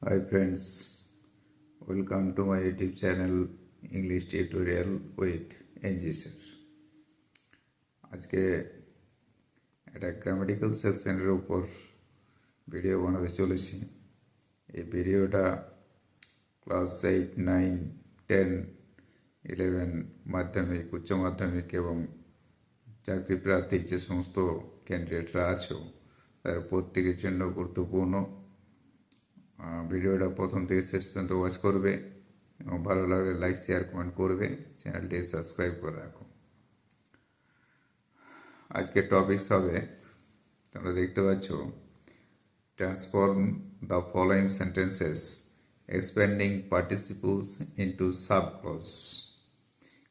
Hi friends, welcome to my YouTube channel English Tutorial with NG Sir. আজকে একটা grammatical সেকশনের উপর video বানাতে চলেছি। এই ভিডিওটা ক্লাস 8, 9, 10, 11 মাধ্যমিক, উচ্চ মাধ্যমিক এবং চাকরি প্রার্থীর যে সমস্ত ক্যান্ডিডেটরা আছো তার প্রত্যেকের জন্য গুরুত্বপূর্ণ। ভিডিওটা প্রথম থেকে শেষ পর্যন্ত ওয়াচ করবে এবং ভালো লাগলে লাইক শেয়ার কমেন্ট করবে, চ্যানেলটি সাবস্ক্রাইব করে রাখো। আজকের টপিকস হবে, তোমরা দেখতে পাচ্ছ, transform the following sentences expanding participles into sub clause.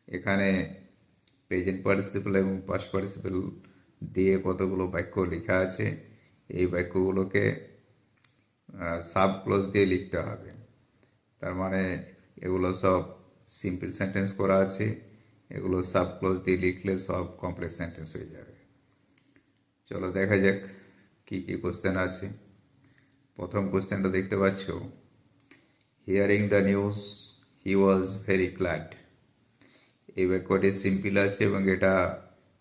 এখানে প্রেজেন্ট পার্টিসিপল এবং পাস্ট পার্টিসিপল দিয়ে কতগুলো বাক্য লেখা আছে। এই বাক্যগুলোকে সাব ক্লোজ দিয়ে লিখতে হবে। তার মানে এগুলো সব সিম্পল সেন্টেন্স করা আছে, এগুলো সাব ক্লোজ দিয়ে লিখলে সব কমপ্লেক্স সেন্টেন্স হয়ে যাবে। চলো দেখা যাক কি কি কোশ্চেন আছে। প্রথম কোশ্চেনটা দেখতে পাচ্ছ, hearing the news he was very glad. এই বাক্যটি সিম্পল আছে এবং এটা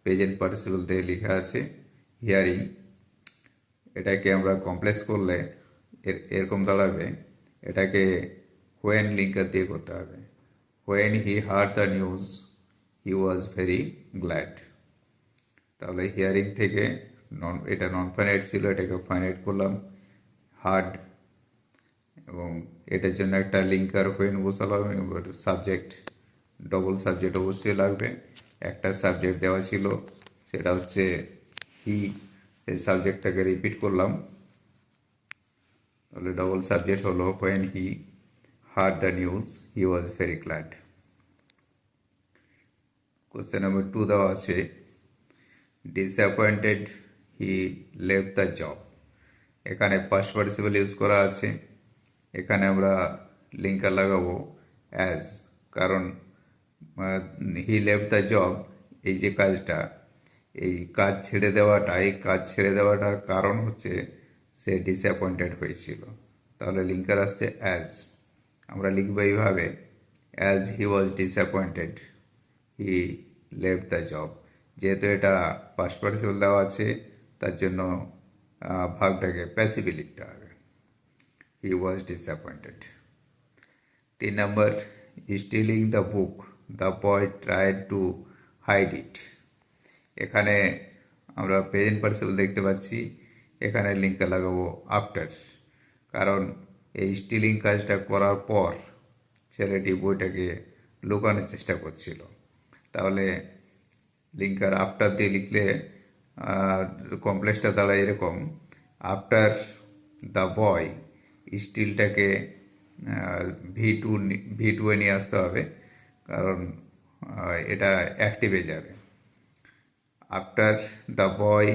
প্রেজেন্ট পার্টিসিপল দিয়ে লেখা আছে। হিয়ারিং, এটাকে আমরা কমপ্লেক্স করলে এরকম দাঁড়াবে, এটাকে হোয়েন লিঙ্কার দিয়ে করতে হবে। When he heard the news he was very glad. তাহলে হিয়ারিং থেকে এটা নন ফাইনাইট ছিল, এটাকে ফাইনাইট করলাম, হার্ড, এবং এটার জন্য একটা লিঙ্কার হোয়েন বসালাম। সাবজেক্ট, ডবল সাবজেক্ট অবশ্যই লাগবে। একটা সাবজেক্ট দেওয়া ছিল, সেটা হচ্ছে হি, এই সাবজেক্টটাকে রিপিট করলাম, তাহলে ডবল সাবজেক্ট হলো when he heard the news he was very glad. Question number 2 দেওয়া আছে, disappointed he left the job. এখানে পাস্ট পার্টিসিপল ইউজ করা আছে। এখানে আমরা লিঙ্কার লাগাবো অ্যাজ, কারণ হি লেফট দ্য জব, এই যে কাজটা, এই কাজ ছেড়ে দেওয়াটার কারণ হচ্ছে সে ডিসঅ্যাপয়েন্টেড হয়েছিল। তাহলে লিঙ্কার আসছে অ্যাজ। আমরা লিখবো এইভাবে, as he was disappointed he left the job. যেহেতু এটা পাস্ট পার্টিসিপল দেওয়া আছে, তার জন্য ভাগটাকে প্যাসিভে লিখতে হবে, he was disappointed. 3 number, stealing the book the boy tried to hide it. এখানে আমরা প্রেজেন্ট পার্টিসিপল দেখতে পাচ্ছি, এখানে লিঙ্কটা লাগাবো আফটার, কারণ এই স্টিলিং কাজটা করার পর ছেলেটি বইটাকে লুকানোর চেষ্টা করছিল। তাহলে লিঙ্কার আফটার দিয়ে লিখলে কমপ্লেক্সটা দাঁড়ায় এরকম, আফটার দ্য বয়, স্টিলটাকে ভি টু নিয়ে আসতে হবে, কারণ এটা অ্যাক্টিভে যাবে। After the boy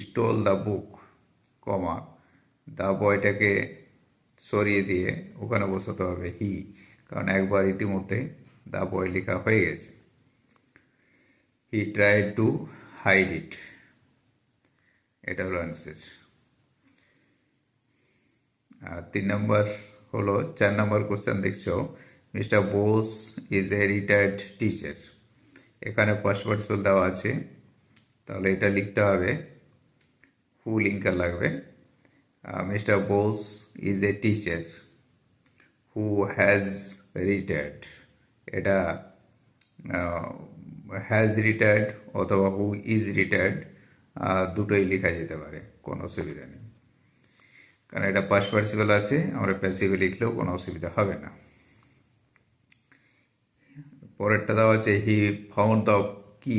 stole the book, comma, the বয়টাকে সরিয়ে দিয়ে ওখানে বসাতে হবে হি, কারণ একবার ইতিমধ্যে দ্য বয় লেখা হয়ে গেছে। He tried to hide it, এটা হলো অ্যান্সার। 3 নম্বর হলো, 4 নম্বর কোশ্চেন দেখছো, mister Bose is a retired teacher. এখানে পাস্ট পার্টিসিপল দেওয়া আছে, তাহলে এটা লিখতে হবে, হু লিঙ্কার লাগবে। Mister Bose is a teacher who has retired. এটা হ্যাজ রিটায়ার্ড অথবা হু ইজ রিটায়ার্ড, দুটোই লেখা যেতে পারে, কোনো অসুবিধা নেই, কারণ এটা পাস্ট পার্টিসিপল আছে, আমরা প্যাসিভে লিখলেও কোনো অসুবিধা হবে না। পরেরটা দেওয়া আছে, হি ফাউন্ড দ্য কি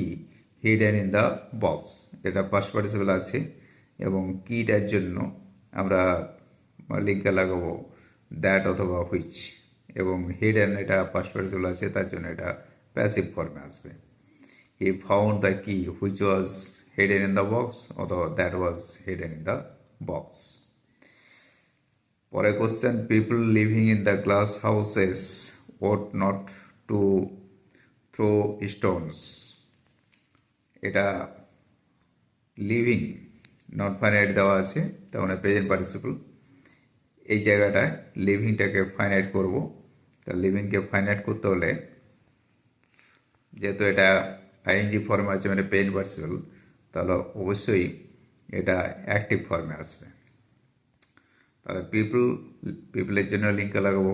হিডেন ইন দ্য বক্স। এটা পাস্ট পার্টিসিপল আছে এবং কিটার জন্য আমরা লিঙ্কে লাগাবো দ্যাট অথবা হুইচ, এবং হিডেন এটা পাস্ট পার্টিসিপল আছে, তার জন্য এটা প্যাসিভ ফর্মে আসবে। He found the key which was hidden in the box অথবা that was hidden in the box. পরে question, people living in the glass houses ought not to throw stones. এটা living not finite দেওয়া আছে, তার মানে present participle. এই জায়গাটায় লিভিংটাকে finite করব। তা লিভিংকে ফাইনাইট করতে হলে যেহেতু এটা আইএনজি ফর্মে আছে মানে পেইন পার্টিসিপল, তাহলে অবশ্যই এটা অ্যাক্টিভ ফর্মে আসবে। তাহলে পিপলের জন্য লিঙ্কে লাগাবো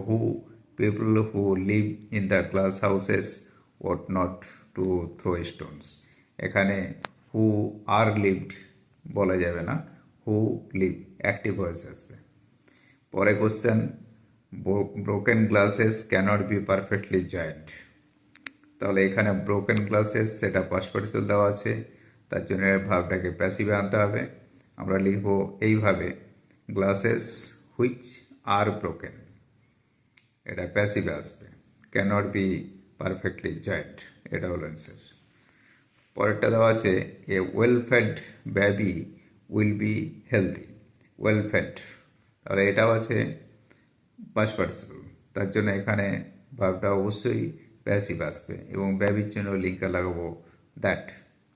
people who live in the glass houses ought not to throw stones. এখানে হু আর লিভড বলা যাবে না, হু লিভ অ্যাক্টিভ ভয়েস আসবে। পরে question, broken glasses cannot be perfectly joined. তাহলে এখানে ব্রোকেন গ্লাসেস সেটা পাস্ট পার্টিসিপল দেওয়া আছে, তার জন্য ভাবটাকে প্যাসিভে আনতে হবে। আমরা লিখব এইভাবে, গ্লাসেস হুইচ আর ব্রোকেন, এটা প্যাসিভে আসবে। ক্যানট বি পারফেক্টলি জয়েন্ট, এটা হলো অ্যান্সার। পরেরটা দেওয়া আছে, a well fed baby will be healthy. Well fed, তাহলে এটাও আছে পাস্ট পার্টিসিপল, তার জন্য এখানে ভাবটা অবশ্যই প্যাসিভ আসবে এবং বেবির জন্য লিঙ্কে লাগাবো that.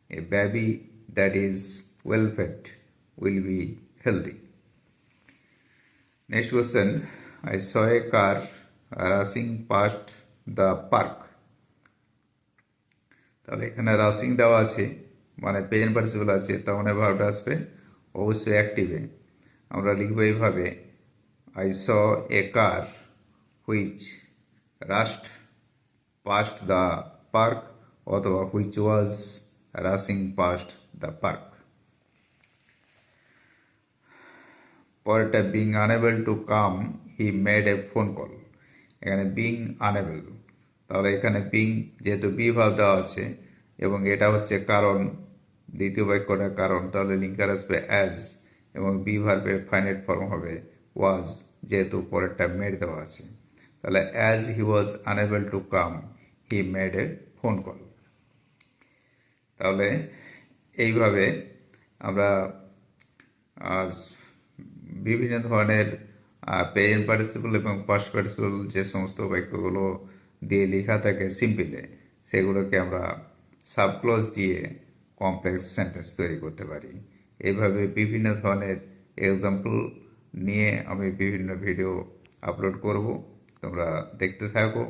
A baby that is well fade will be healthy. Next question, I saw a car রাসিং past the park. তাহলে এখানে রাসিং দেওয়া আছে মানে প্রেজেন্ট পার্টিসিপল আছে, তখন ভাবটা আসবে অবশ্যই অ্যাক্টিভে। আমরা লিখব এইভাবে, I saw a car which rushed past the park, অথবা which was rushing past the park. পরেরটা, being unable to come he made a phone call. এখানে বিং আনএবল, তাহলে এখানে বিং যেহেতু বি ভাব দেওয়া আছে এবং এটা হচ্ছে কারণ, দ্বিতীয় বাক্যটা কারণ, তাহলে লিঙ্কার আসবে অ্যাজ এবং বি ভার্বের ফাইনাইট ফর্ম হবে ওয়াজ, যেহেতু পরেরটা মেড দেওয়া আছে। তাহলে as he was unable to come he made a phone call. তাহলে এইভাবে আমরা বিভিন্ন ধরনের প্রেজেন্ট পার্টিসিপল এবং পাস্ট পার্টিসিপল যে সমস্ত বাক্যগুলো দিয়ে লেখা থাকে সিম্পলে, সেগুলোকে আমরা সাবক্লজ দিয়ে কমপ্লেক্স সেন্টেন্স তৈরি করতে পারি। এইভাবে বিভিন্ন ধরনের এক্সাম্পল নিয়ে আমি বিভিন্ন ভিডিও আপলোড করব, তোমরা দেখতে থাকো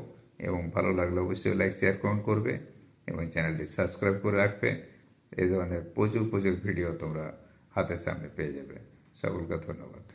এবং ভালো লাগলে অবশ্যই লাইক শেয়ার কমেন্ট করবে এবং চ্যানেলটি সাবস্ক্রাইব করে রাখবে। এই ধরনের প্রচুর ভিডিও তোমরা হাতের সামনে পেয়ে যাবে। সকলকে ধন্যবাদ।